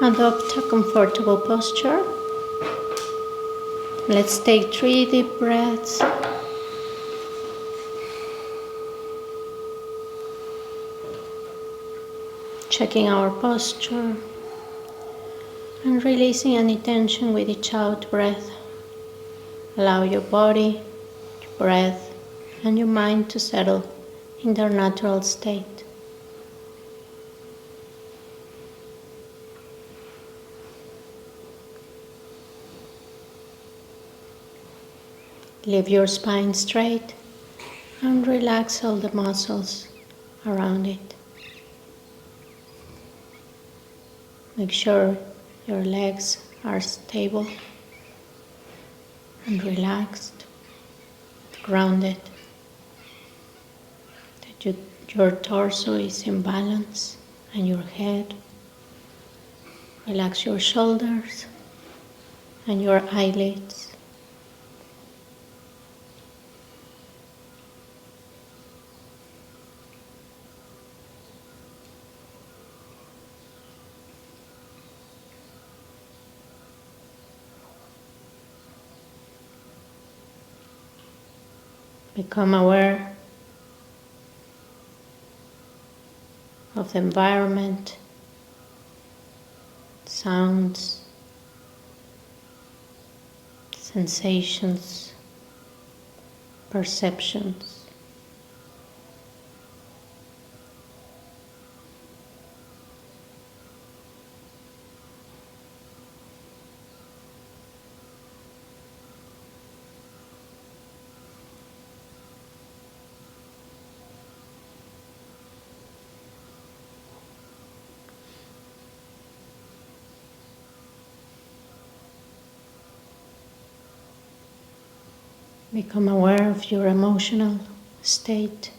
Adopt a comfortable posture. Let's take 3 deep breaths. Checking our posture and releasing any tension with each out breath. Allow your body, your breath, and your mind to settle in their natural state. Leave your spine straight and relax all the muscles around it. Make sure your legs are stable and relaxed, grounded, that your torso is in balance and your head. Relax your shoulders and your eyelids. Become aware of the environment, sounds, sensations, perceptions. Become aware of your emotional state.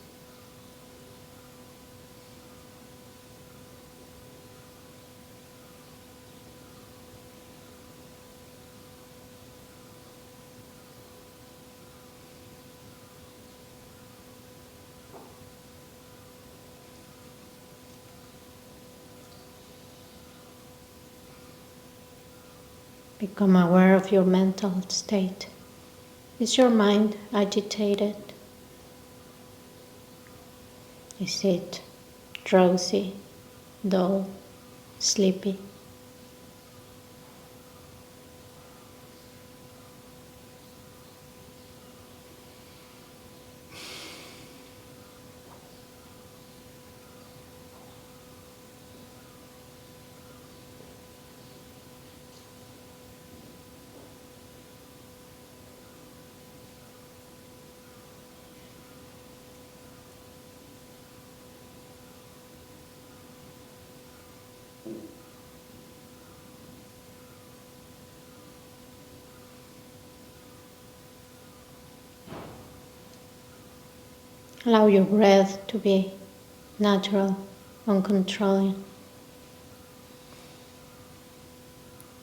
Become aware of your mental state. Is your mind agitated? Is it drowsy, dull, sleepy? Allow your breath to be natural, uncontrolled,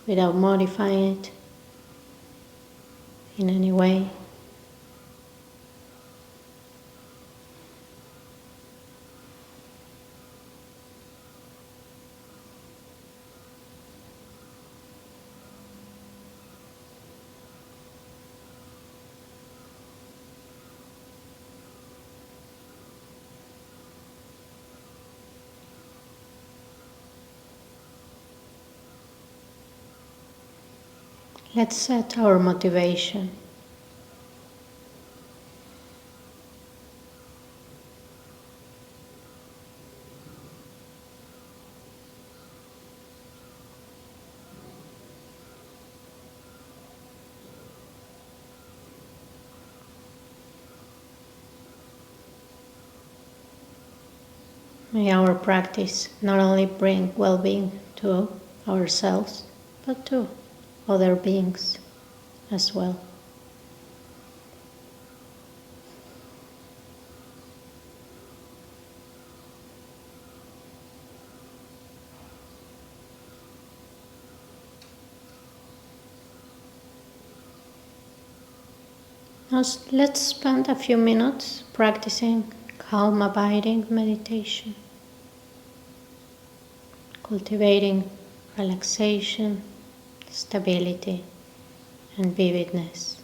without modifying it in any way. Let's set our motivation. May our practice not only bring well-being to ourselves, but to other beings as well. Now let's spend a few minutes practicing calm abiding meditation, cultivating relaxation, stability, and vividness.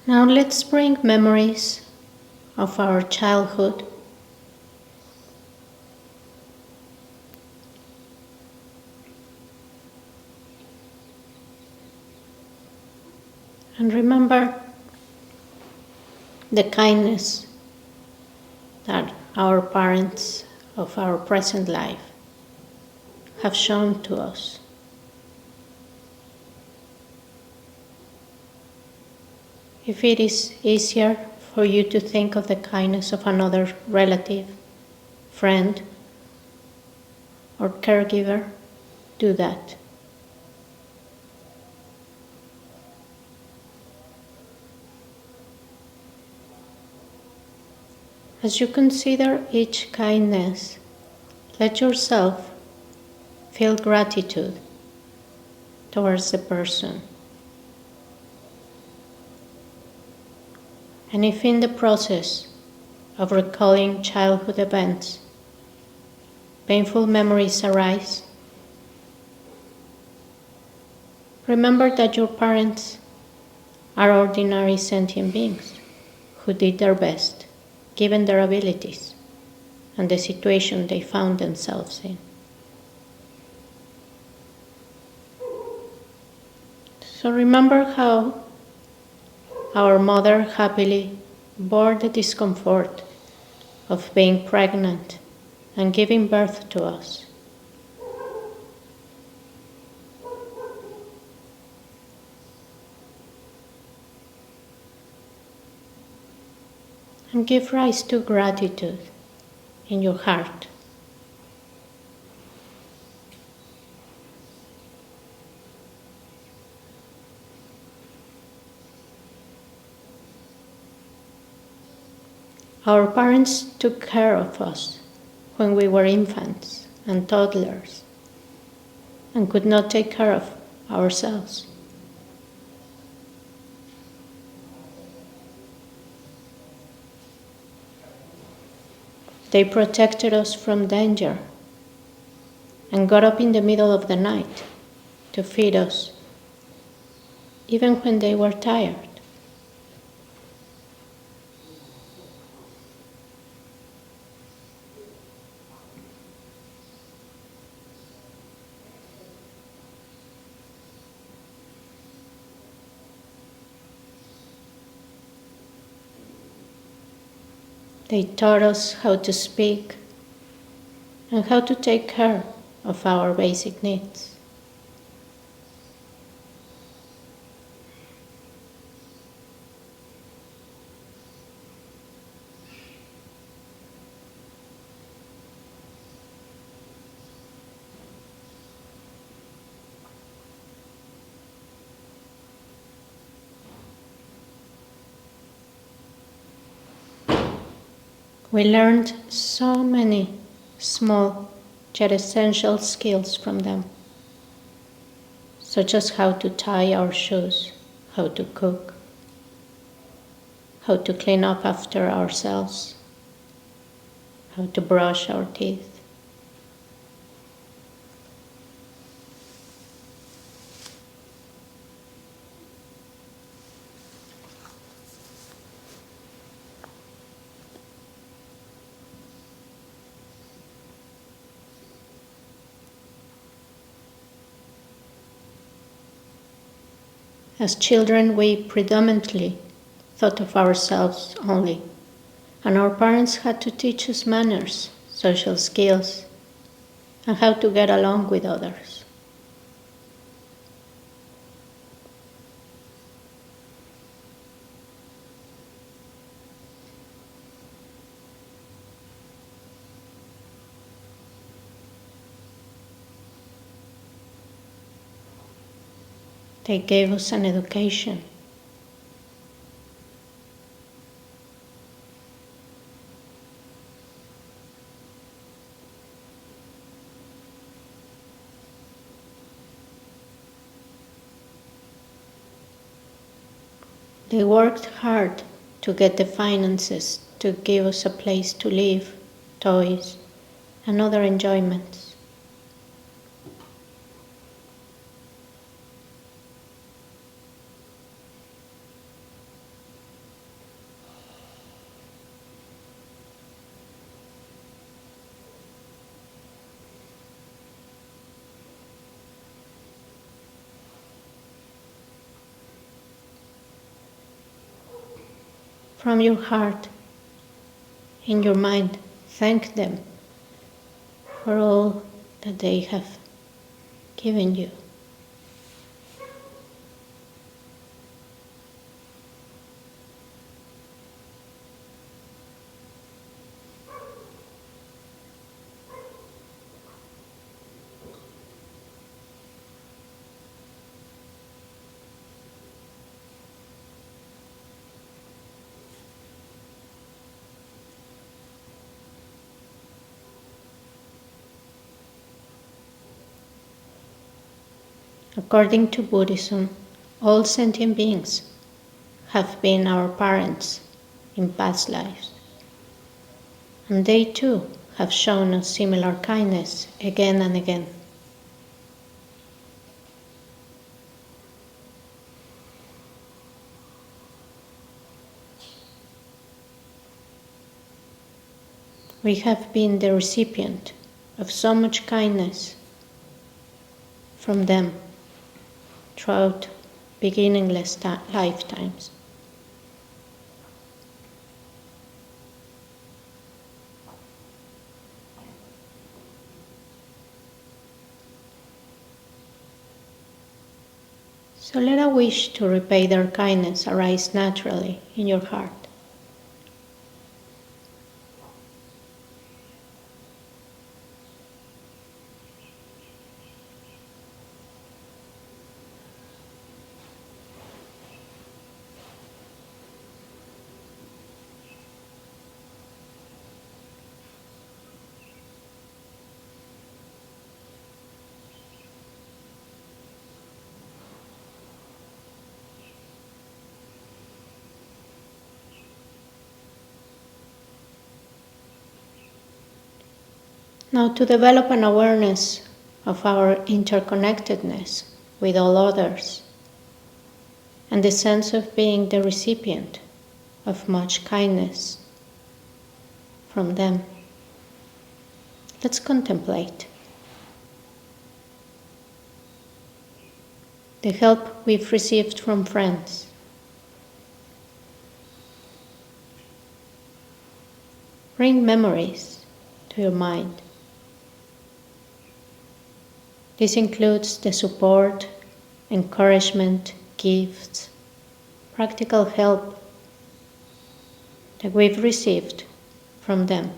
Now let's bring memories of our childhood and remember the kindness that our parents of our present life have shown to us. If it is easier for you to think of the kindness of another relative, friend, or caregiver, do that. As you consider each kindness, let yourself feel gratitude towards the person. And if in the process of recalling childhood events, painful memories arise, remember that your parents are ordinary sentient beings who did their best given their abilities and the situation they found themselves in. So remember how our mother happily bore the discomfort of being pregnant and giving birth to us. And give rise to gratitude in your heart. Our parents took care of us when we were infants and toddlers and could not take care of ourselves. They protected us from danger and got up in the middle of the night to feed us, even when they were tired. They taught us how to speak and how to take care of our basic needs. We learned so many small yet essential skills from them, such as how to tie our shoes, how to cook, how to clean up after ourselves, how to brush our teeth. As children, we predominantly thought of ourselves only, and our parents had to teach us manners, social skills, and how to get along with others. They gave us an education. They worked hard to get the finances to give us a place to live, toys, and other enjoyments. from your heart, in your mind, thank them for all that they have given you. According to Buddhism, all sentient beings have been our parents in past lives, and they too have shown us similar kindness again and again. We have been the recipient of so much kindness from them throughout beginningless lifetimes. So let a wish to repay their kindness arise naturally in your heart. Now, to develop an awareness of our interconnectedness with all others and the sense of being the recipient of much kindness from them, let's contemplate the help we've received from friends. Bring memories to your mind. This includes the support, encouragement, gifts, practical help that we've received from them.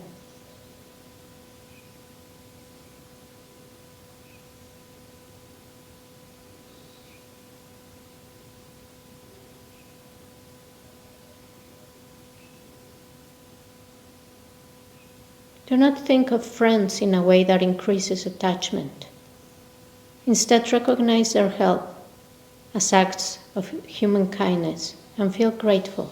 Do not think of friends in a way that increases attachment. Instead, recognize their help as acts of human kindness and feel grateful.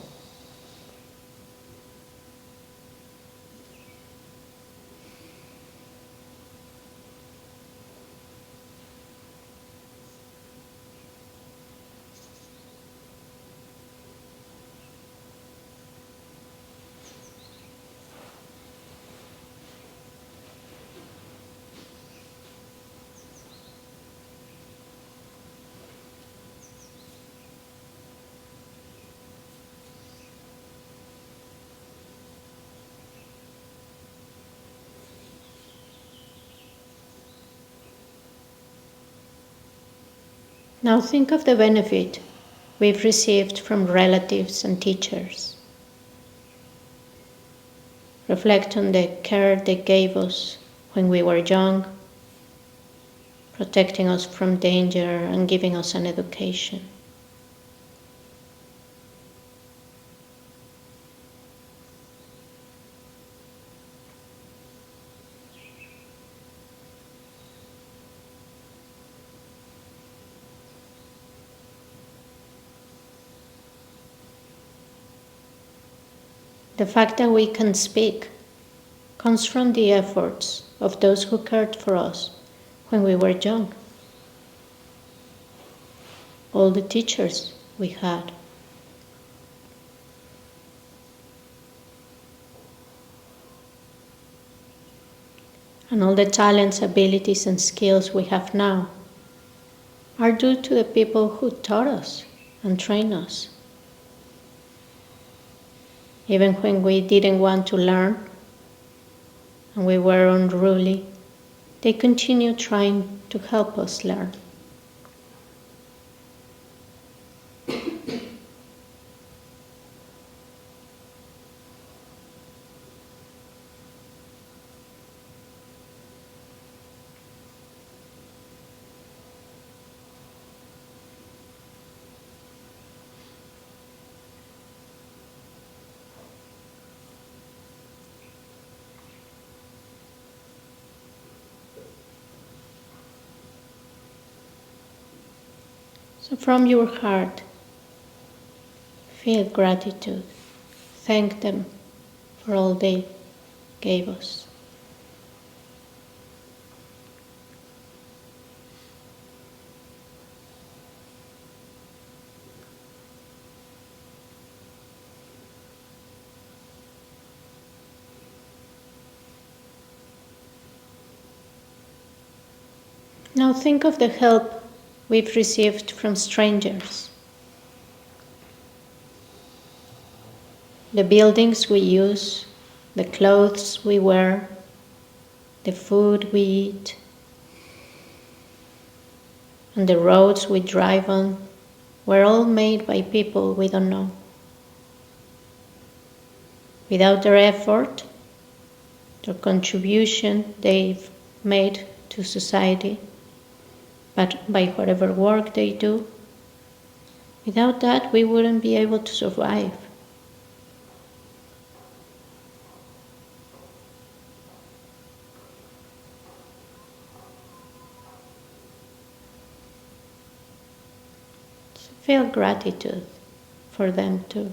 Now think of the benefit we've received from relatives and teachers. Reflect on the care they gave us when we were young, protecting us from danger and giving us an education. The fact that we can speak comes from the efforts of those who cared for us when we were young. All the teachers we had. And all the talents, abilities, and skills we have now are due to the people who taught us and trained us. Even when we didn't want to learn and we were unruly, they continued trying to help us learn. So from your heart, feel gratitude. Thank them for all they gave us. Now think of the help we've received from strangers. The buildings we use, the clothes we wear, the food we eat, and the roads we drive on were all made by people we don't know. Without their effort, their contribution they've made to society, but by whatever work they do, without that we wouldn't be able to survive. So feel gratitude for them too.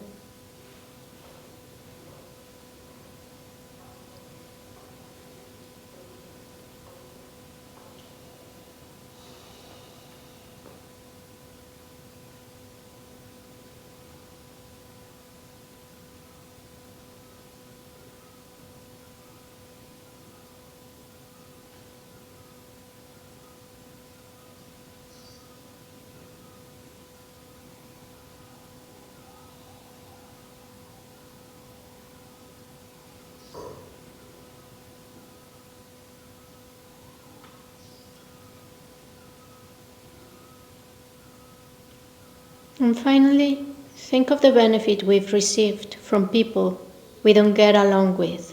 And finally, think of the benefit we've received from people we don't get along with,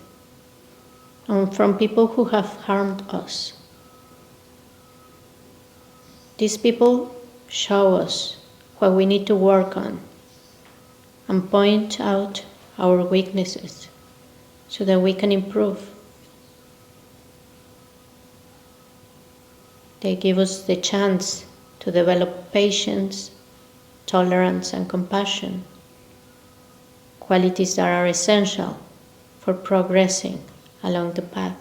and from people who have harmed us. These people show us what we need to work on and point out our weaknesses so that we can improve. They give us the chance to develop patience, tolerance, and compassion, qualities that are essential for progressing along the path.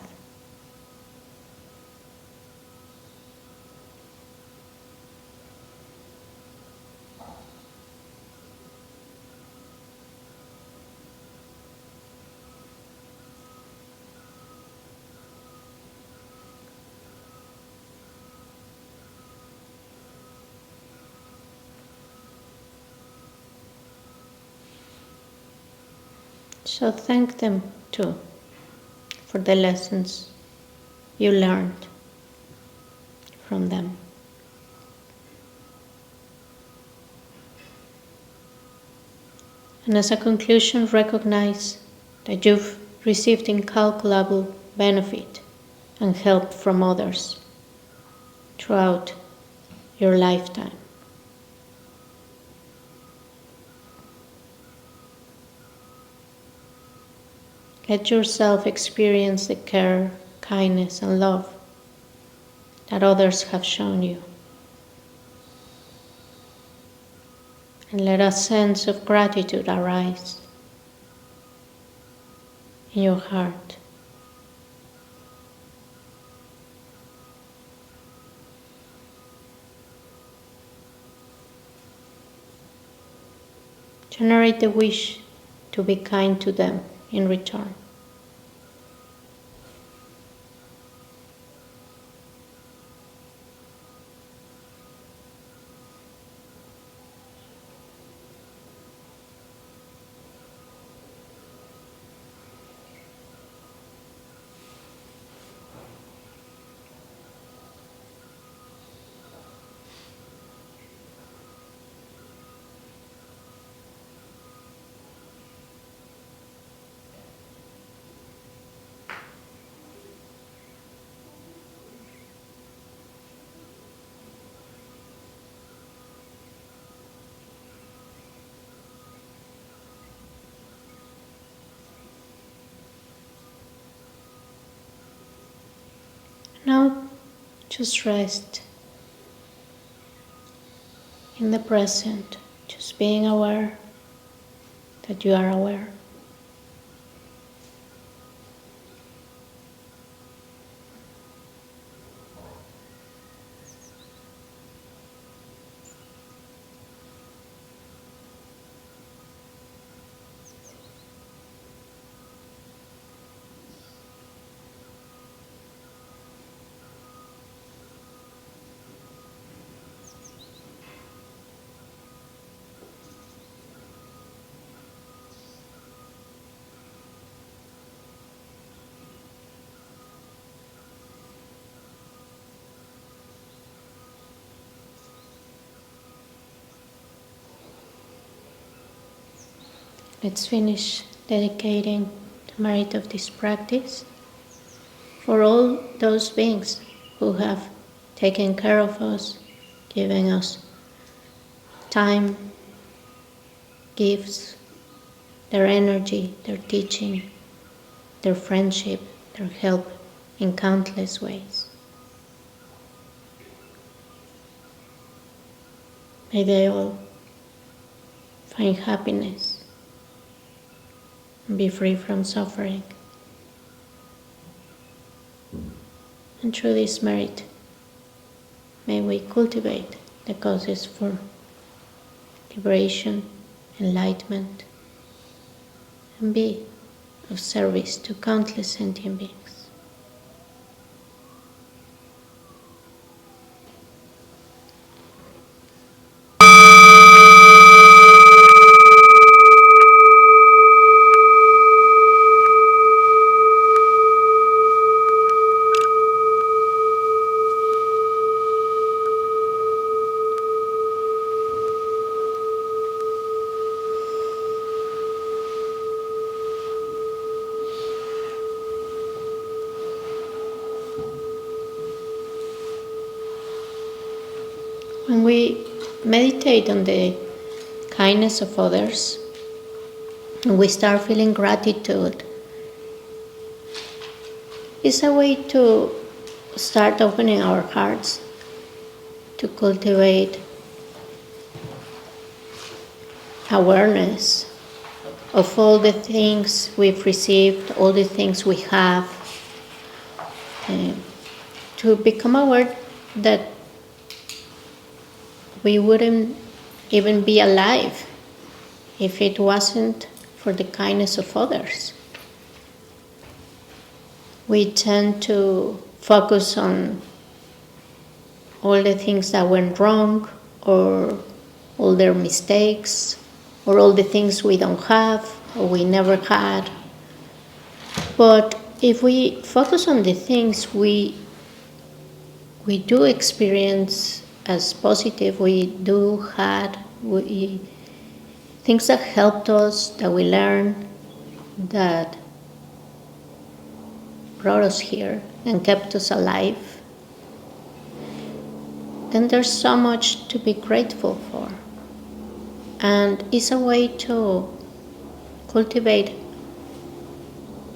So thank them too for the lessons you learned from them. And as a conclusion, recognize that you've received incalculable benefit and help from others throughout your lifetime. Let yourself experience the care, kindness, and love that others have shown you. And let a sense of gratitude arise in your heart. Generate the wish to be kind to them in return. Now just rest in the present, just being aware that you are aware. Let's finish dedicating the merit of this practice for all those beings who have taken care of us, giving us time, gifts, their energy, their teaching, their friendship, their help in countless ways. May they all find happiness and be free from suffering. And through this merit, may we cultivate the causes for liberation, enlightenment, and be of service to countless sentient beings. When we meditate on the kindness of others, and we start feeling gratitude, it's a way to start opening our hearts to cultivate awareness of all the things we've received, all the things we have, to become aware that we wouldn't even be alive if it wasn't for the kindness of others. We tend to focus on all the things that went wrong, or all their mistakes, or all the things we don't have or we never had. But if we focus on the things we do experience as positive, we do had things that helped us, that we learned, that brought us here and kept us alive, then there's so much to be grateful for. And it's a way to cultivate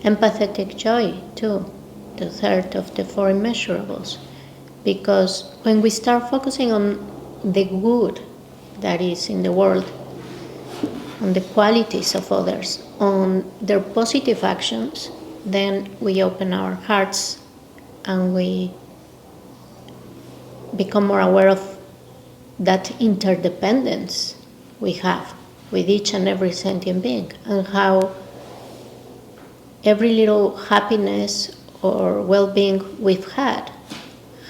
empathetic joy too, the third of the four immeasurables. Because when we start focusing on the good that is in the world, on the qualities of others, on their positive actions, then we open our hearts and we become more aware of that interdependence we have with each and every sentient being, and how every little happiness or well-being we've had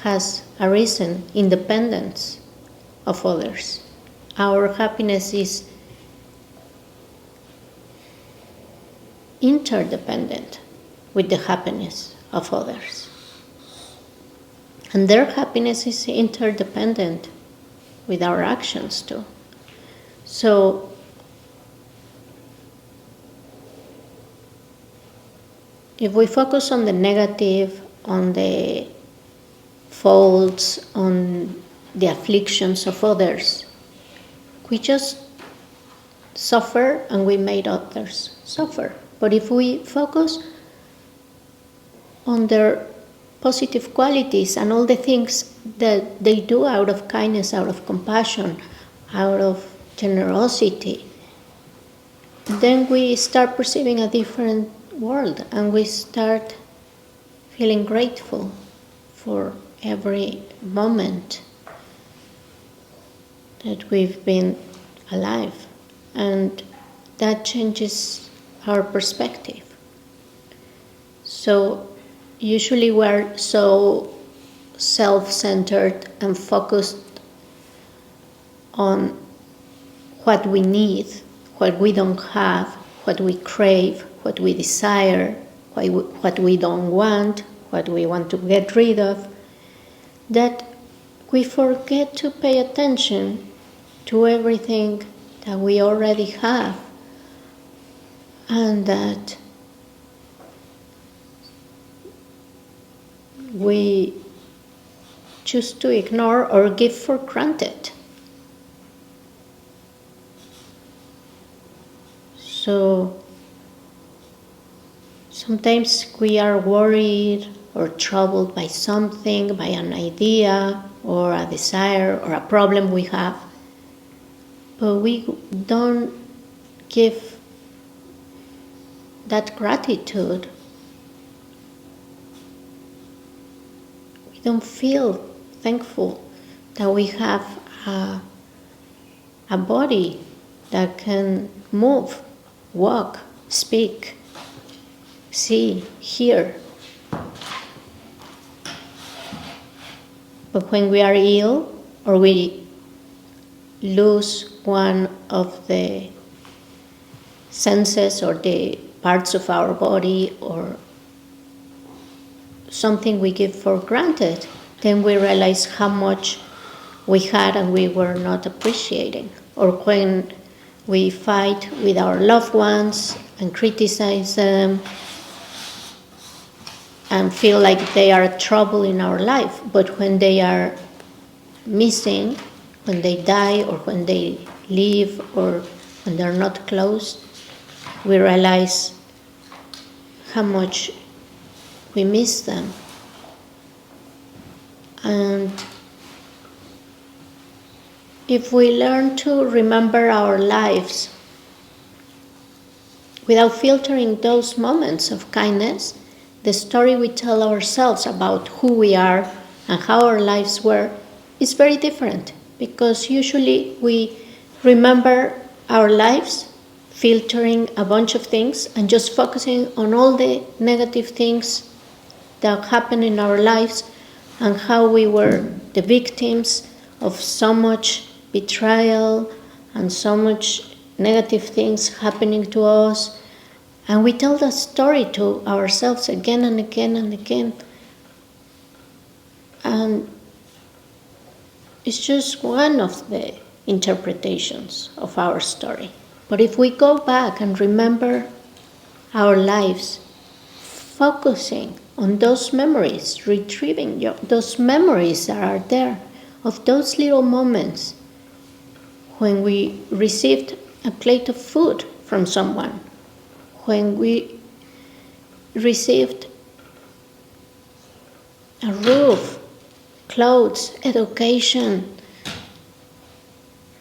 has arisen independent of others. Our happiness is interdependent with the happiness of others. And their happiness is interdependent with our actions too. So if we focus on the negative, on the faults, on the afflictions of others, we just suffer and we made others suffer. But if we focus on their positive qualities and all the things that they do out of kindness, out of compassion, out of generosity, then we start perceiving a different world and we start feeling grateful for every moment that we've been alive. And that changes our perspective. So usually we're so self-centered and focused on what we need, what we don't have, what we crave, what we desire, what we don't want, what we want to get rid of, that we forget to pay attention to everything that we already have, and that we choose to ignore or give for granted. So sometimes we are worried or troubled by something, by an idea or a desire or a problem we have, but we don't give that gratitude. We don't feel thankful that we have a body that can move, walk, speak, see, hear. But when we are ill or we lose one of the senses or the parts of our body or something we give for granted, then we realize how much we had and we were not appreciating. Or when we fight with our loved ones and criticize them and feel like they are trouble in our life, but when they are missing, when they die or when they leave or when they're not close, we realize how much we miss them. And if we learn to remember our lives without filtering those moments of kindness, the story we tell ourselves about who we are and how our lives were is very different, because usually we remember our lives filtering a bunch of things and just focusing on all the negative things that happen in our lives and how we were the victims of so much betrayal and so much negative things happening to us. And we tell that story to ourselves again and again and again. And it's just one of the interpretations of our story. But if we go back and remember our lives, focusing on those memories, retrieving those memories that are there, of those little moments when we received a plate of food from someone, when we received a roof, clothes, education.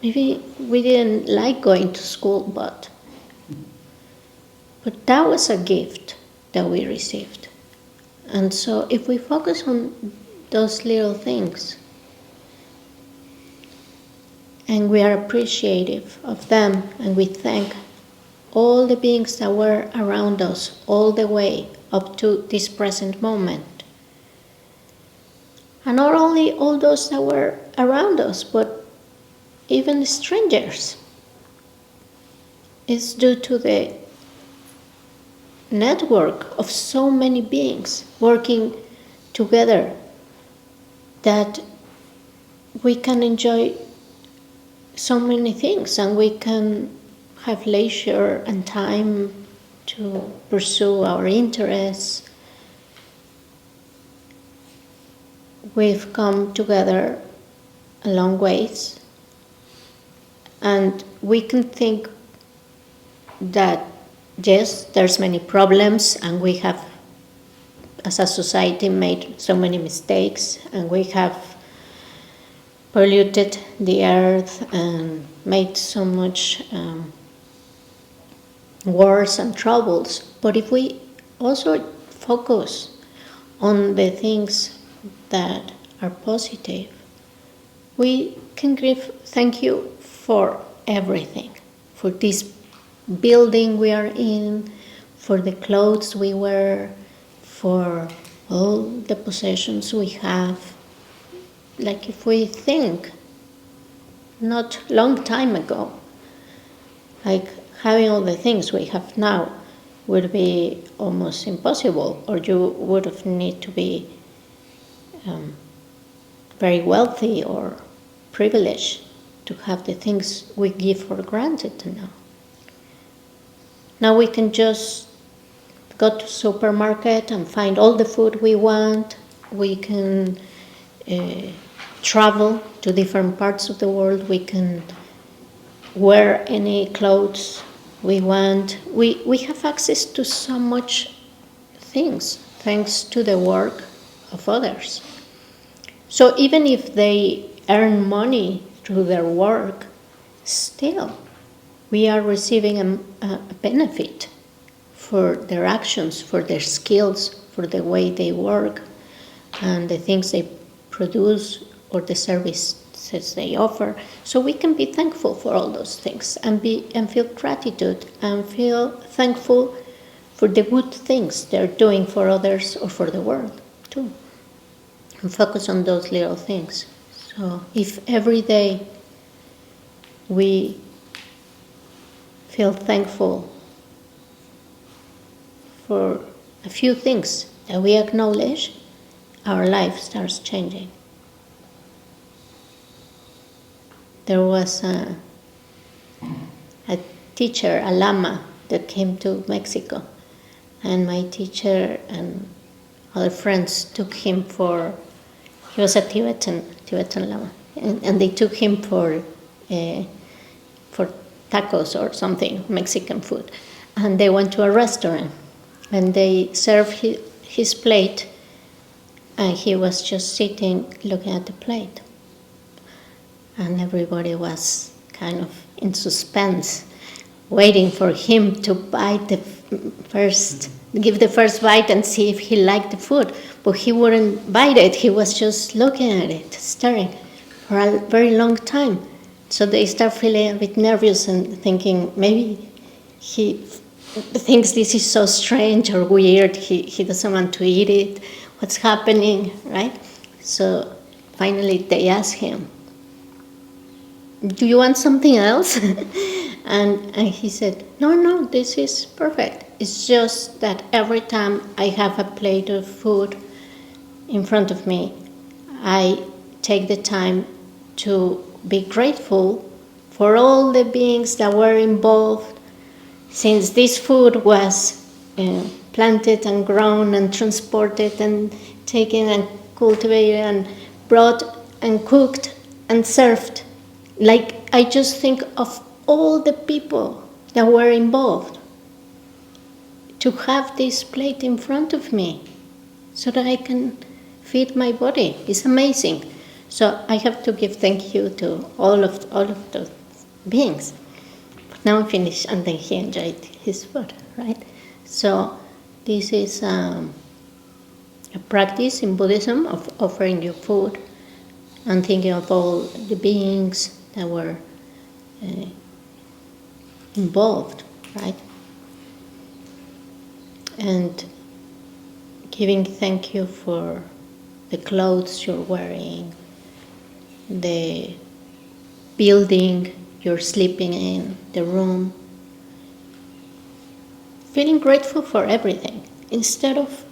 Maybe we didn't like going to school, but that was a gift that we received. And so if we focus on those little things and we are appreciative of them and we thank all the beings that were around us all the way up to this present moment. And not only all those that were around us, but even strangers. It's due to the network of so many beings working together that we can enjoy so many things and we can have leisure and time to pursue our interests. We've come together a long ways, and we can think that yes, there's many problems and we have as a society, made so many mistakes, and we have polluted the earth and made so much wars and troubles. But if we also focus on the things that are positive, we can give thank you for everything, for this building we are in, for the clothes we wear, for all the possessions we have. Like if we think, not long time ago, like having all the things we have now would be almost impossible, or you would have need to be very wealthy or privileged to have the things we give for granted now. Now we can just go to supermarket and find all the food we want. We can travel to different parts of the world. We can wear any clothes we want. We have access to so much things thanks to the work of others. So even if they earn money through their work, still we are receiving a benefit for their actions, for their skills, for the way they work, and the things they produce or the services they offer. So we can be thankful for all those things and feel gratitude and feel thankful for the good things they're doing for others or for the world too. And focus on those little things. So if every day we feel thankful for a few things that we acknowledge, our life starts changing. There was a teacher, a lama, that came to Mexico, and my teacher and other friends took him for, he was a Tibetan lama, and they took him for tacos or something, Mexican food, and they went to a restaurant, and they served his plate, and he was just sitting looking at the plate. And everybody was kind of in suspense, waiting for him to bite give the first bite and see if he liked the food. But he wouldn't bite it, he was just looking at it, staring for a very long time. So they start feeling a bit nervous and thinking maybe he thinks this is so strange or weird, he doesn't want to eat it, what's happening, right? So finally they asked him, do you want something else? and he said, no, this is perfect. It's just that every time I have a plate of food in front of me, I take the time to be grateful for all the beings that were involved since this food was planted and grown and transported and taken and cultivated and brought and cooked and served. Like, I just think of all the people that were involved to have this plate in front of me so that I can feed my body. It's amazing. So I have to give thank you to all of the beings. But now I'm finished, and then he enjoyed his food, right? So this is a practice in Buddhism of offering you food and thinking of all the beings that were involved, right? And giving thank you for the clothes you're wearing, the building you're sleeping in, the room. Feeling grateful for everything instead of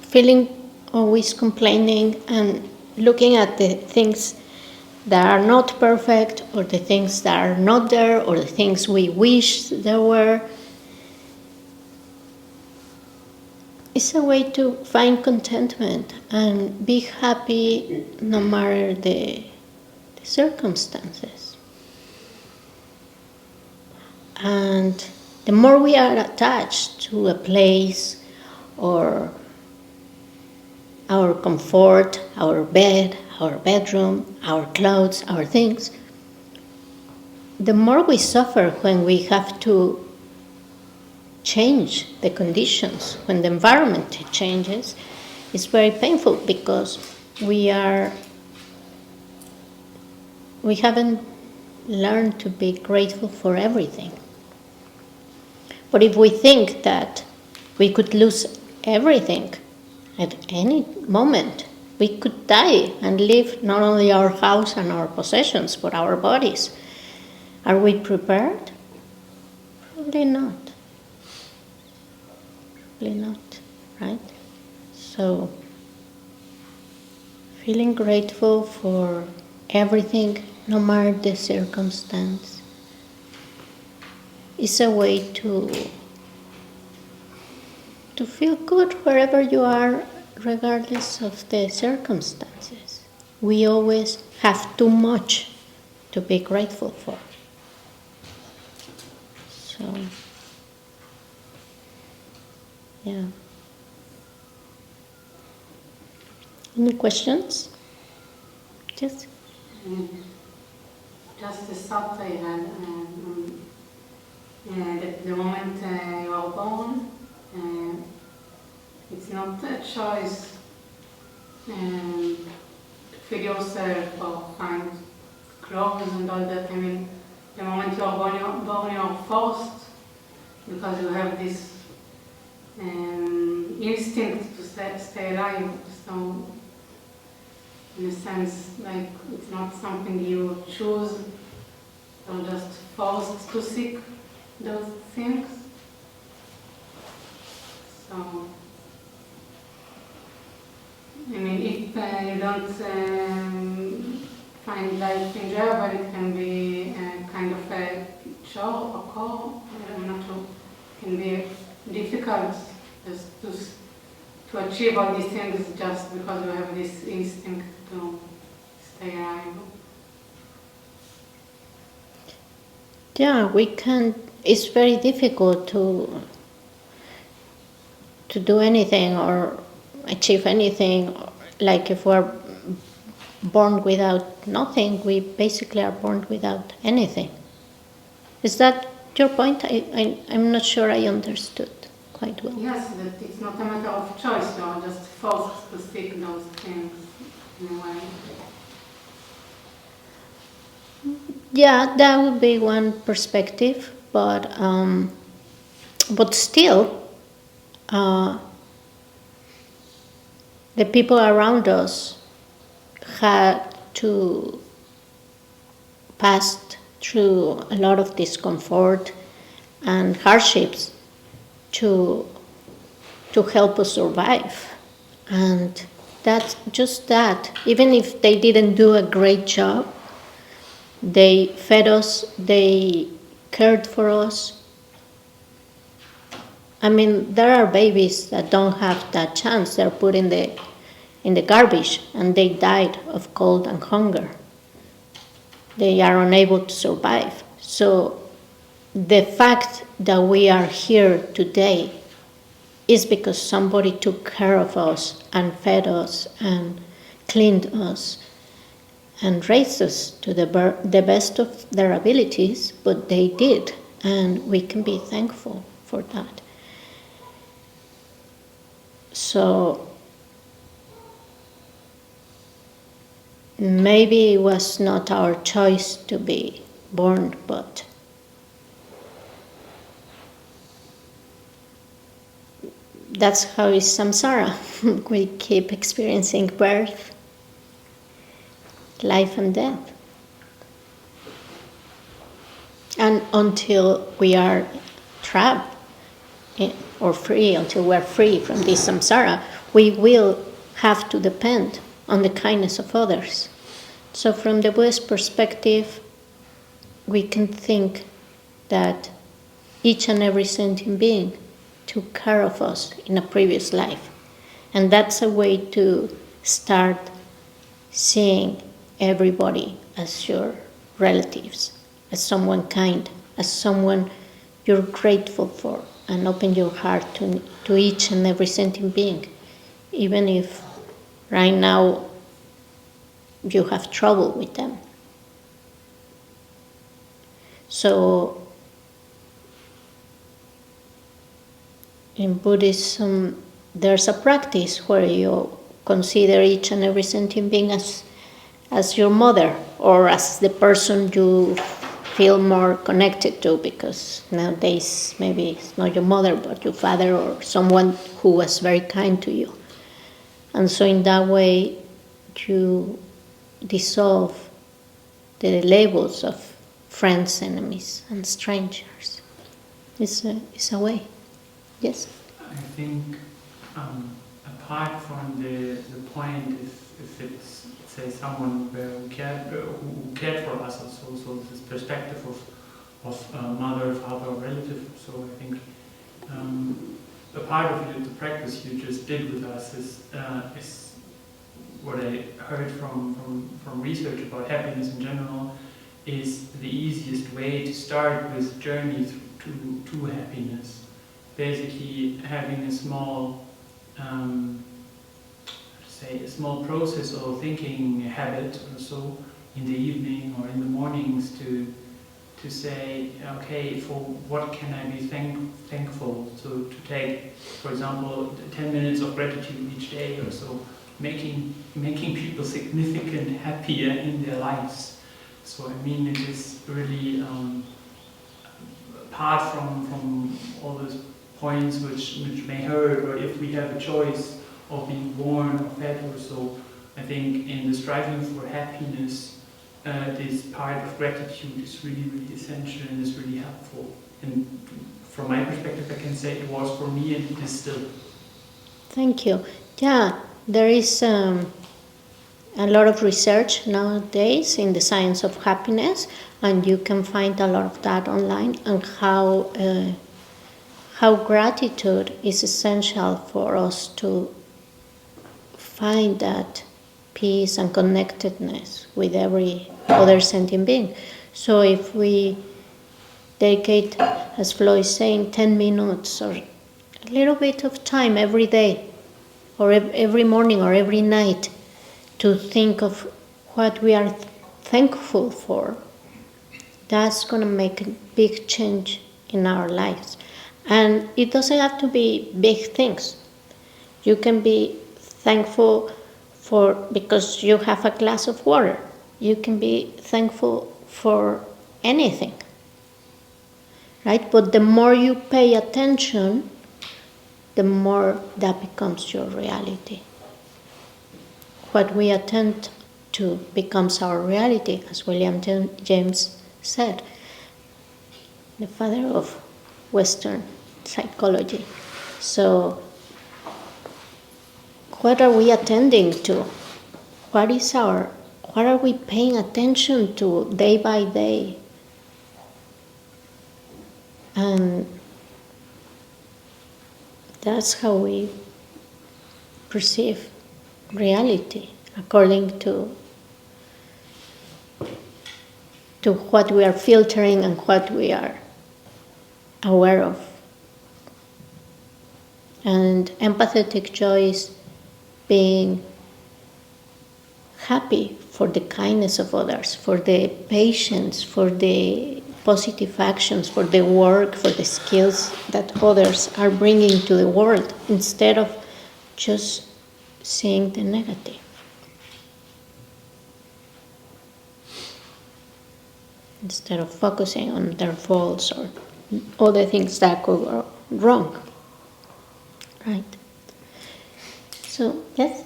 feeling always complaining and looking at the things that are not perfect, or the things that are not there, or the things we wish there were. It's a way to find contentment and be happy no matter the circumstances. And the more we are attached to a place or our comfort, our bed, our bedroom, our clothes, our things, the more we suffer when we have to change the conditions, when the environment changes. It's very painful because we haven't learned to be grateful for everything. But if we think that we could lose everything at any moment, we could die and leave not only our house and our possessions, but our bodies. Are we prepared? Probably not. Probably not, right? So, feeling grateful for everything, no matter the circumstance, is a way to feel good wherever you are, regardless of the circumstances. We always have too much to be grateful for. So, yeah. Any questions? Yes? Just a thought I had. The moment you are born, it's not a choice to feed yourself or find clothes and all that. I mean, the moment you are born, you are forced because you have this instinct to stay alive. So, in a sense, like it's not something you choose, you're just forced to seek those things. So, I mean, if you don't find life enjoyable, it can be kind of a chore or core. I'm not sure. It can be difficult just to achieve all these things just because you have this instinct to stay alive. Yeah, we can. It's very difficult to do anything or achieve anything. Like if we're born without nothing, we basically are born without anything. Is that your point? I'm not sure I understood quite well. Yes, that it's not a matter of choice, you are just forced to seek those things in a way. Yeah, that would be one perspective, but still, the people around us had to pass through a lot of discomfort and hardships to help us survive, and that's just that. Even if they didn't do a great job, they fed us, they cared for us. I mean, there are babies that don't have that chance. They're put in the garbage and they died of cold and hunger. They are unable to survive. So the fact that we are here today is because somebody took care of us and fed us and cleaned us and raised us to the best of their abilities, but they did, and we can be thankful for that. So maybe it was not our choice to be born, but that's how is samsara. We keep experiencing birth, life and death. And until we are trapped or free, until we're free from this samsara, we will have to depend on the kindness of others. So from the Buddhist perspective, we can think that each and every sentient being took care of us in a previous life. And that's a way to start seeing everybody as your relatives, as someone kind, as someone you're grateful for, and open your heart to each and every sentient being, even if Right now, you have trouble with them. So, in Buddhism, there's a practice where you consider each and every sentient being as your mother, or as the person you feel more connected to, because nowadays maybe it's not your mother but your father or someone who was very kind to you. And so in that way you dissolve the labels of friends, enemies and strangers. It's a way. Yes? I think apart from the point, if it's, say, someone who cared for us, also this perspective of mother, father, or relative. So I think a part of the practice you just did with us is what I heard from research about happiness in general, is the easiest way to start with journey to happiness. Basically having a small a small process or thinking habit or so in the evening or in the mornings to say, okay, for what can I be thankful? So to take, for example, 10 minutes of gratitude each day or so, making people significant happier in their lives. So I mean, it is really apart from all those points which may hurt, or if we have a choice of being born or fed or so, I think in the striving for happiness, this part of gratitude is really, really essential and is really helpful. And from my perspective, I can say it was for me and it is still. Thank you. Yeah, there is a lot of research nowadays in the science of happiness, and you can find a lot of that online, and how gratitude is essential for us to find that peace and connectedness with every other sentient being. So if we dedicate, as Flo is saying, 10 minutes or a little bit of time every day, or every morning or every night, to think of what we are thankful for, that's going to make a big change in our lives. And it doesn't have to be big things. You can be thankful because you have a glass of water. You can be thankful for anything, right? But the more you pay attention, the more that becomes your reality. What we attend to becomes our reality, as William James said, the father of Western psychology. So, what are we attending to? What are we paying attention to day by day? And that's how we perceive reality, according to what we are filtering and what we are aware of. And empathetic joy is being happy for the kindness of others, for the patience, for the positive actions, for the work, for the skills that others are bringing to the world, instead of just seeing the negative. Instead of focusing on their faults or other things that could go wrong. Right? So, yes?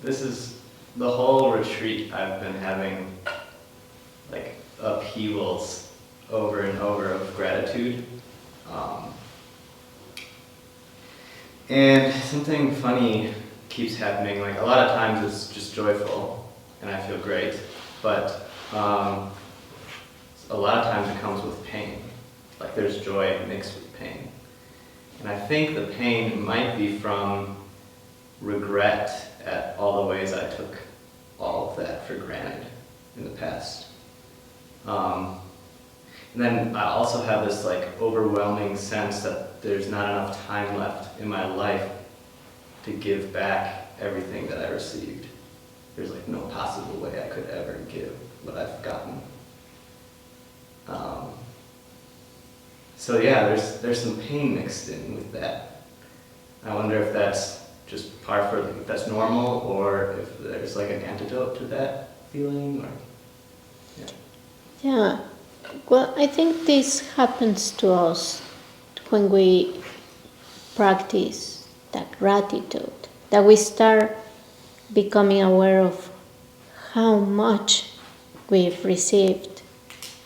This is the whole retreat. I've been having like upheavals over and over of gratitude. And something funny keeps happening. Like a lot of times it's just joyful and I feel great. But a lot of times it comes with pain. Like there's joy mixed with pain. And I think the pain might be from regret at all the ways I took all of that for granted in the past. And then I also have this like overwhelming sense that there's not enough time left in my life to give back everything that I received. There's like no possible way I could ever give what I've gotten. So yeah, there's some pain mixed in with that. I wonder if that's just par for, if that's normal, or if there's like an antidote to that feeling, or Yeah, well, I think this happens to us when we practice that gratitude, that we start becoming aware of how much we've received,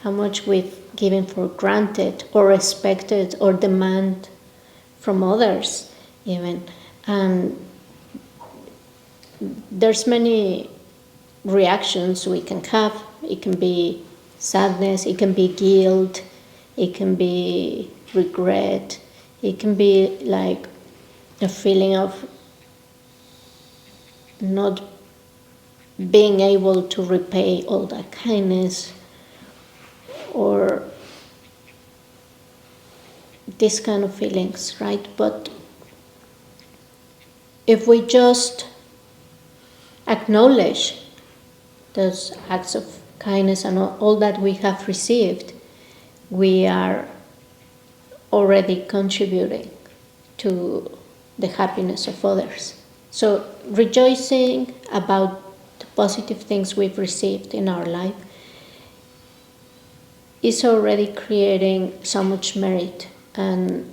how much we've given for granted or expected or demand from others even. And there's many reactions we can have. It can be sadness, it can be guilt, it can be regret, it can be like a feeling of not being able to repay all that kindness, or these kind of feelings, right? But if we just acknowledge those acts of kindness and all that we have received, we are already contributing to the happiness of others. So rejoicing about the positive things we've received in our life is already creating so much merit, and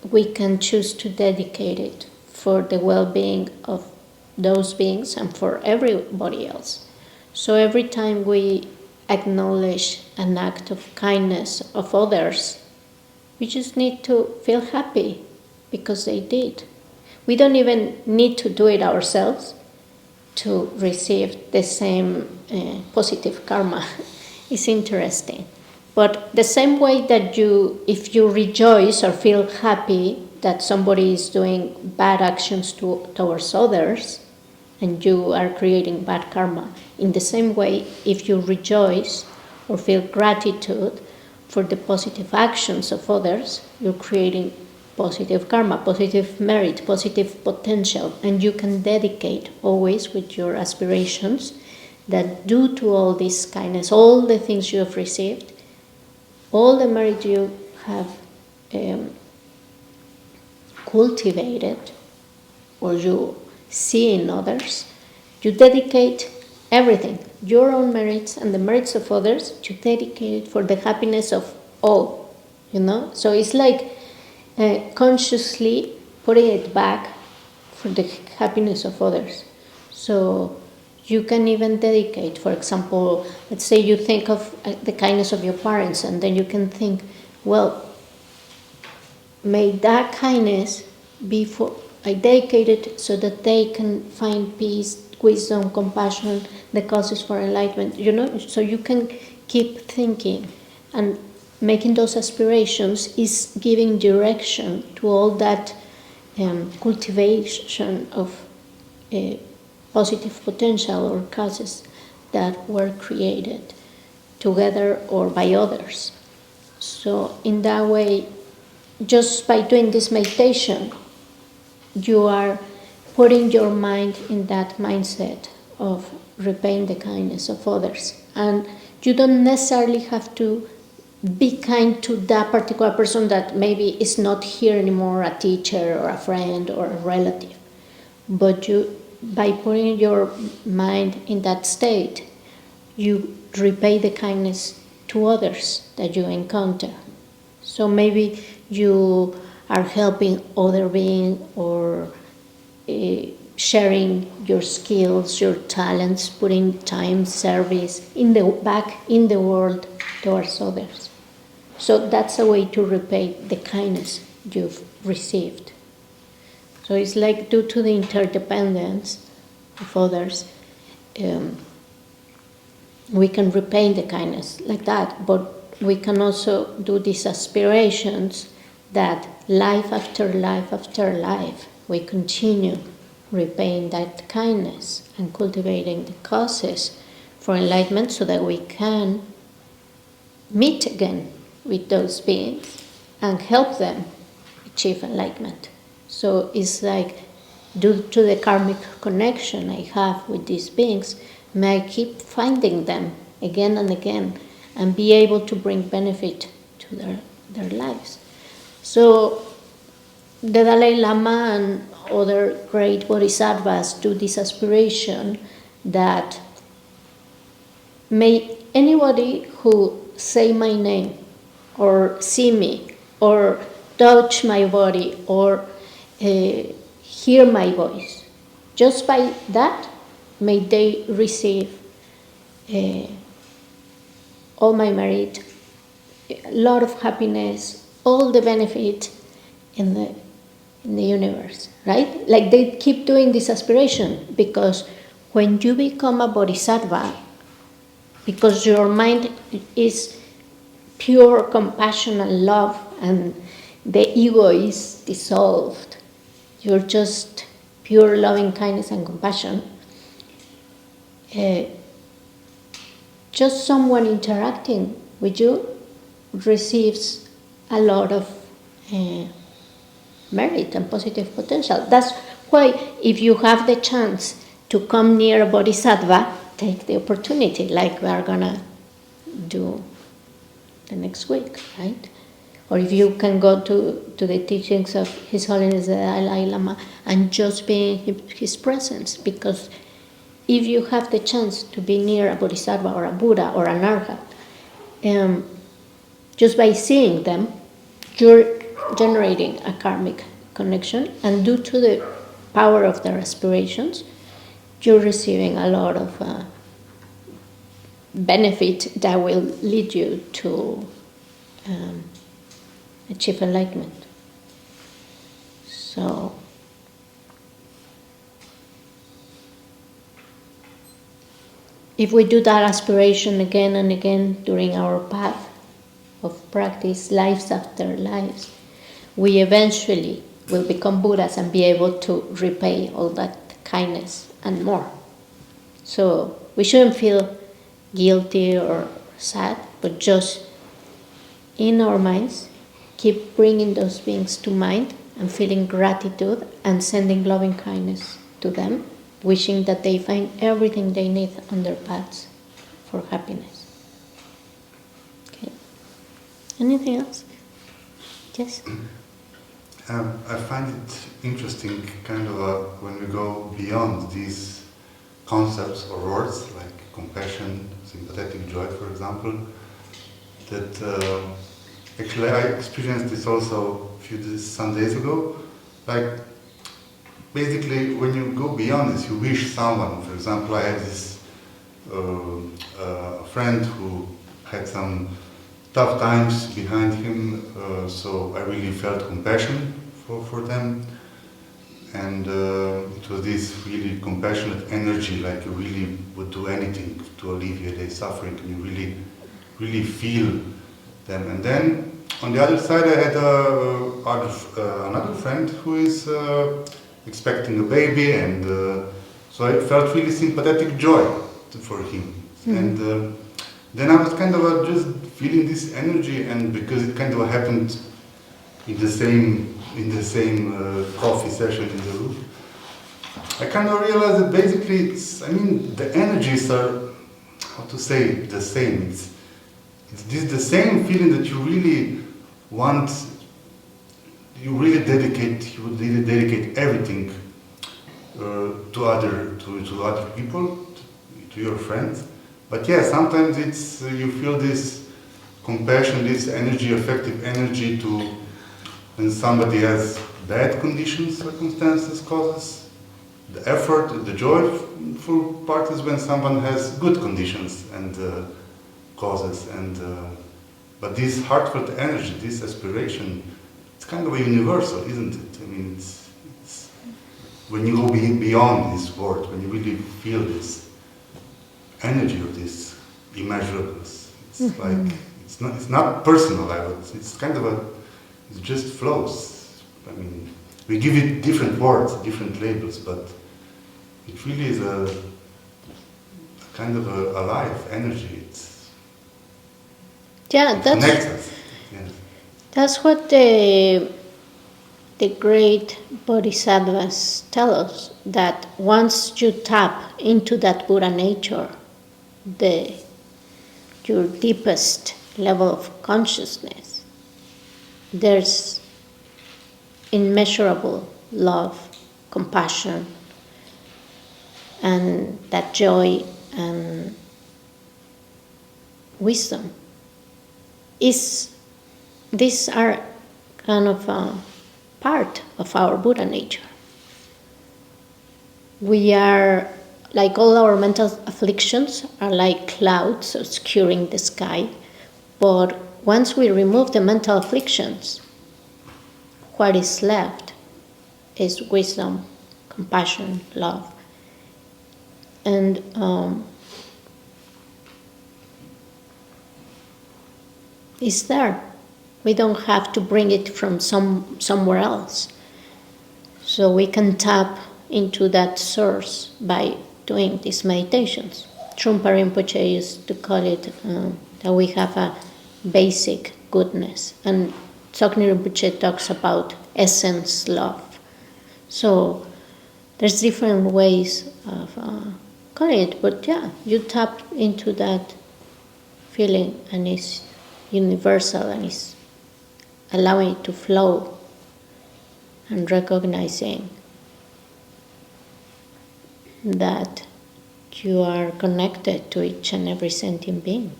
we can choose to dedicate it for the well-being of those beings and for everybody else. So every time we acknowledge an act of kindness of others, we just need to feel happy because they did. We don't even need to do it ourselves to receive the same positive karma. It's interesting. But the same way that if you rejoice or feel happy that somebody is doing bad actions towards others, and you are creating bad karma, in the same way, if you rejoice or feel gratitude for the positive actions of others, you're creating positive karma, positive merit, positive potential, and you can dedicate always with your aspirations that due to all this kindness, all the things you have received, all the merit you have cultivated or you see in others, you dedicate everything, your own merits and the merits of others, you dedicate it for the happiness of all, So it's like consciously putting it back for the happiness of others. So you can even dedicate, for example, let's say you think of the kindness of your parents, and then you can think, well, may that kindness be I dedicate it so that they can find peace, wisdom, compassion, the causes for enlightenment, So you can keep thinking, and making those aspirations is giving direction to all that cultivation of positive potential or causes that were created together or by others. So in that way, just by doing this meditation, you are putting your mind in that mindset of repaying the kindness of others. And you don't necessarily have to be kind to that particular person that maybe is not here anymore, a teacher or a friend or a relative. But by putting your mind in that state, you repay the kindness to others that you encounter. So maybe you are helping other beings or sharing your skills, your talents, putting time, service back in the world towards others. So that's a way to repay the kindness you've received. So it's like due to the interdependence of others, we can repay the kindness like that, but we can also do these aspirations that life after life after life, we continue repaying that kindness and cultivating the causes for enlightenment so that we can meet again with those beings and help them achieve enlightenment. So it's like due to the karmic connection I have with these beings, may I keep finding them again and again and be able to bring benefit to their lives. So the Dalai Lama and other great bodhisattvas do this aspiration that may anybody who say my name or see me or touch my body or hear my voice, just by that may they receive all my merit, a lot of happiness, all the benefit in the universe, right? Like they keep doing this aspiration, because when you become a bodhisattva, because your mind is pure compassion and love, and the ego is dissolved, you're just pure loving kindness and compassion. Just someone interacting with you receives a lot of merit and positive potential. That's why if you have the chance to come near a bodhisattva, take the opportunity, like we are gonna do the next week, right? Or if you can go to the teachings of His Holiness the Dalai Lama and just be in his presence, because if you have the chance to be near a bodhisattva or a Buddha or an arhat, just by seeing them, you're generating a karmic connection, and due to the power of their aspirations, you're receiving a lot of benefit that will lead you to achieve enlightenment. So, if we do that aspiration again and again during our path of practice, lives after lives, we eventually will become Buddhas and be able to repay all that kindness and more. So we shouldn't feel guilty or sad, but just in our minds, keep bringing those beings to mind and feeling gratitude and sending loving kindness to them, wishing that they find everything they need on their paths for happiness. Okay. Anything else? Yes? I find it interesting, kind of when we go beyond these concepts or words like compassion, sympathetic joy, for example, that actually I experienced this also some days ago. Like, basically, when you go beyond this, you wish someone. For example, I had this friend who had some tough times behind him, so I really felt compassion for them. And it was this really compassionate energy, like you really would do anything to alleviate their suffering, and you really feel them. And then on the other side, I had another friend who is expecting a baby, and so I felt really sympathetic joy for him. Mm-hmm. And then I was kind of just feeling this energy, and because it kind of happened in the same coffee session in the room, I kind of realized that basically the energies are, how to say, the same. It's the same feeling that you really want, you would really dedicate everything to other people, to your friends. But yeah, sometimes it's you feel this compassion, this energy, affective energy to when somebody has bad conditions, circumstances, causes. The effort, the joyful part is when someone has good conditions and causes. And but this heartfelt energy, this aspiration, it's kind of a universal, isn't it? I mean, it's when you go beyond this word, when you really feel this energy of this immeasurables, it's mm-hmm. like it's not personal. It's kind of it just flows. I mean, we give it different words, different labels, but it really is a kind of a alive energy. It connects us. Yes. That's what the the great bodhisattvas tell us that once you tap into that Buddha nature, your deepest level of consciousness, there's immeasurable love, compassion, and that joy and wisdom. These are kind of a part of our Buddha nature. We are, like all our mental afflictions, are like clouds obscuring the sky. But once we remove the mental afflictions, what is left is wisdom, compassion, love. And it's there. We don't have to bring it from somewhere else. So we can tap into that source by doing these meditations. Trungpa Rinpoche used to call it that we have a basic goodness. And Tsoknyi Rinpoche talks about essence love. So there's different ways of calling it, but yeah, you tap into that feeling and it's universal and it's allowing it to flow and recognizing that you are connected to each and every sentient being.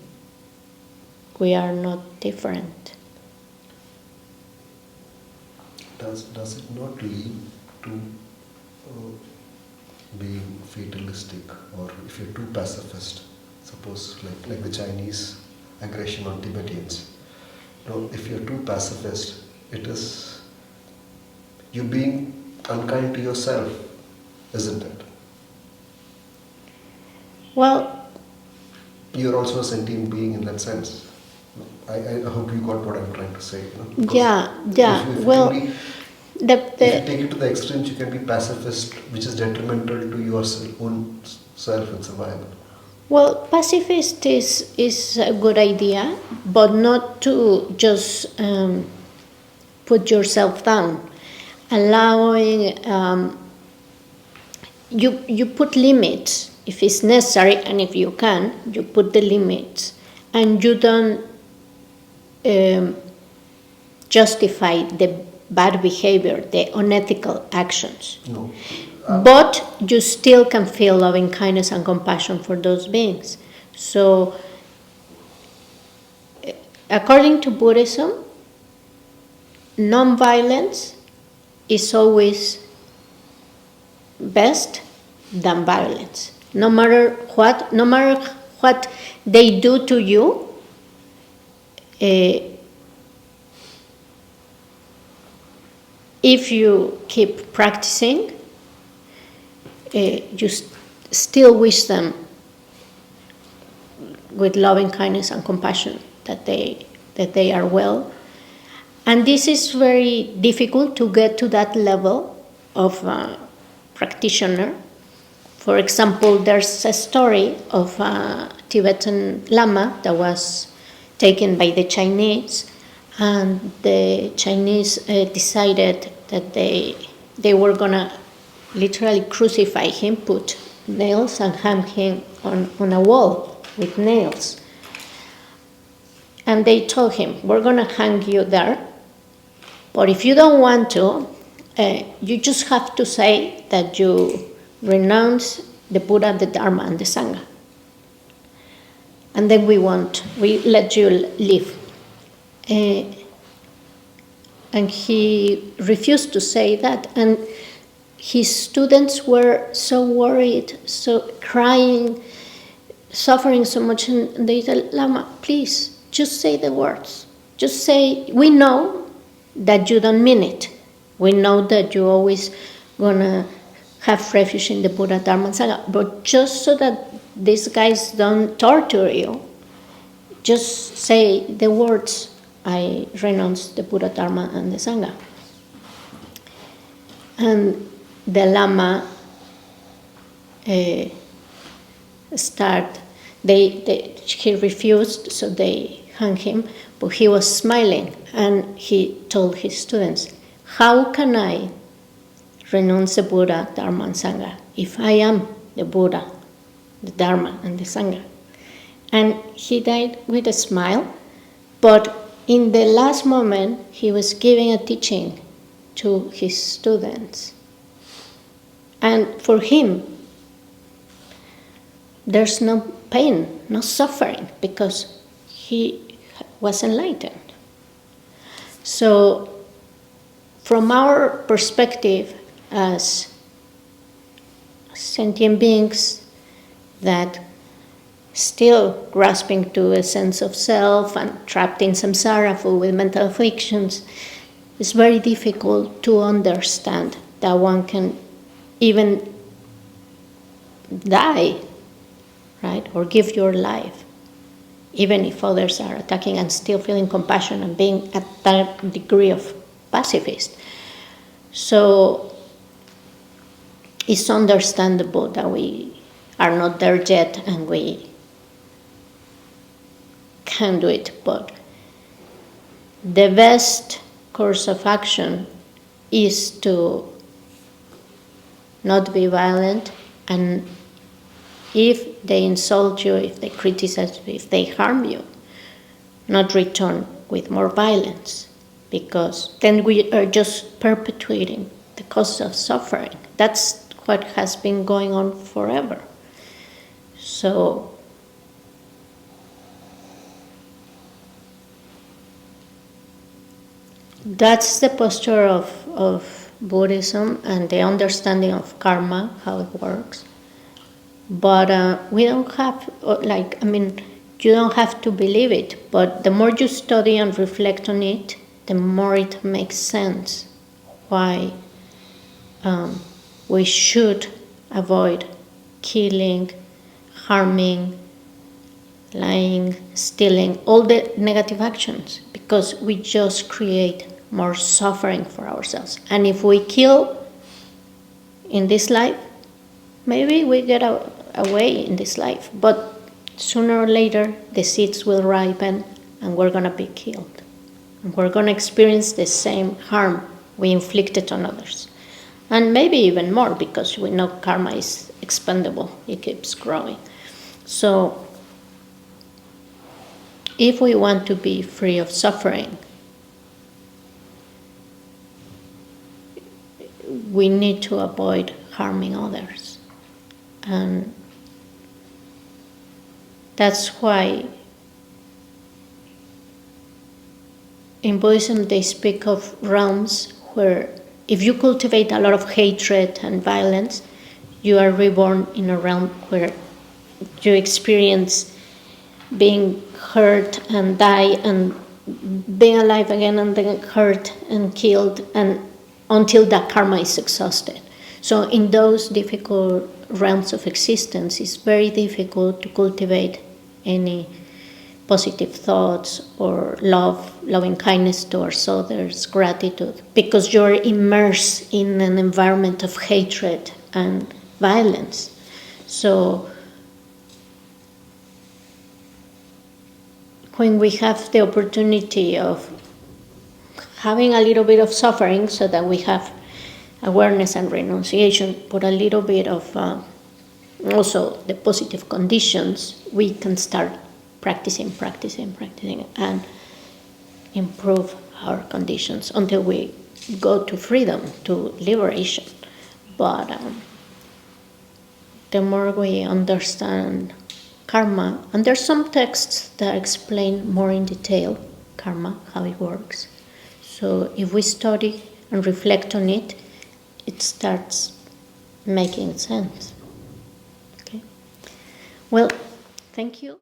We are not different. Does it not lead to being fatalistic, or if you're too pacifist, suppose like the Chinese aggression on Tibetans? No, if you're too pacifist, it is you being unkind to yourself, isn't it? Well, you're also a sentient being in that sense. I hope you got what I'm trying to say. Yeah. If Well, if you take it to the extreme, you can be pacifist, which is detrimental to your own self and survival. Well, pacifist is a good idea, but not to just put yourself down. Allowing you put limits if it's necessary, and if you can, you put the limits, and you don't justify the bad behavior, the unethical actions. No. But you still can feel loving kindness and compassion for those beings. So, according to Buddhism, non-violence is always best than violence. No matter what they do to you, if you keep practicing, you still wish them with loving kindness and compassion that they are well. And this is very difficult to get to that level of practitioner. For example, there's a story of a Tibetan Lama that was taken by the Chinese, and the Chinese decided that they were gonna literally crucify him, put nails and hang him on a wall with nails. And they told him, we're gonna hang you there, but if you don't want to, you just have to say that you renounce the Buddha, the Dharma, and the Sangha. And then we let you live. And he refused to say that. And his students were so worried, so crying, suffering so much. And they said, Lama, please, just say the words. Just say, we know that you don't mean it. We know that you're always going to have refuge in the Buddha, Dharma, and Sangha. But just so that these guys don't torture you, just say the words, I renounce the Buddha, Dharma, and the Sangha. And the Lama he refused, so they hung him, but he was smiling, and he told his students, how can I renounce the Buddha, Dharma, and Sangha if I am the Buddha, the Dharma, and the Sangha? And he died with a smile, but in the last moment, he was giving a teaching to his students. And for him, there's no pain, no suffering, because he was enlightened. So, from our perspective as sentient beings that still grasping to a sense of self and trapped in samsara full with mental afflictions, it's very difficult to understand that one can even die, right, or give your life, even if others are attacking, and still feeling compassion and being at that degree of pacifist. So it's understandable that we are not there yet and we can do it, but the best course of action is to not be violent, and if they insult you, if they criticize you, if they harm you, not return with more violence, because then we are just perpetuating the cause of suffering. That's what has been going on forever. So that's the posture of Buddhism and the understanding of karma, how it works. But we don't have, you don't have to believe it, but the more you study and reflect on it, the more it makes sense why we should avoid killing, harming, lying, stealing, all the negative actions, because we just create more suffering for ourselves. And if we kill in this life, maybe we get away in this life, but sooner or later the seeds will ripen and we're going to be killed. And we're going to experience the same harm we inflicted on others. And maybe even more, because we know karma is expendable, it keeps growing. So if we want to be free of suffering, we need to avoid harming others. And that's why in Buddhism they speak of realms where if you cultivate a lot of hatred and violence, you are reborn in a realm where you experience being hurt and die and being alive again and then hurt and killed, and until that karma is exhausted. So in those difficult realms of existence, it's very difficult to cultivate any positive thoughts or love, loving kindness towards others, gratitude, because you're immersed in an environment of hatred and violence. So when we have the opportunity of having a little bit of suffering so that we have awareness and renunciation, but a little bit of also the positive conditions, we can start practicing, and improve our conditions until we go to freedom, to liberation. But the more we understand karma, and there's some texts that explain more in detail karma, how it works. So if we study and reflect on it, it starts making sense. Okay. Well, thank you.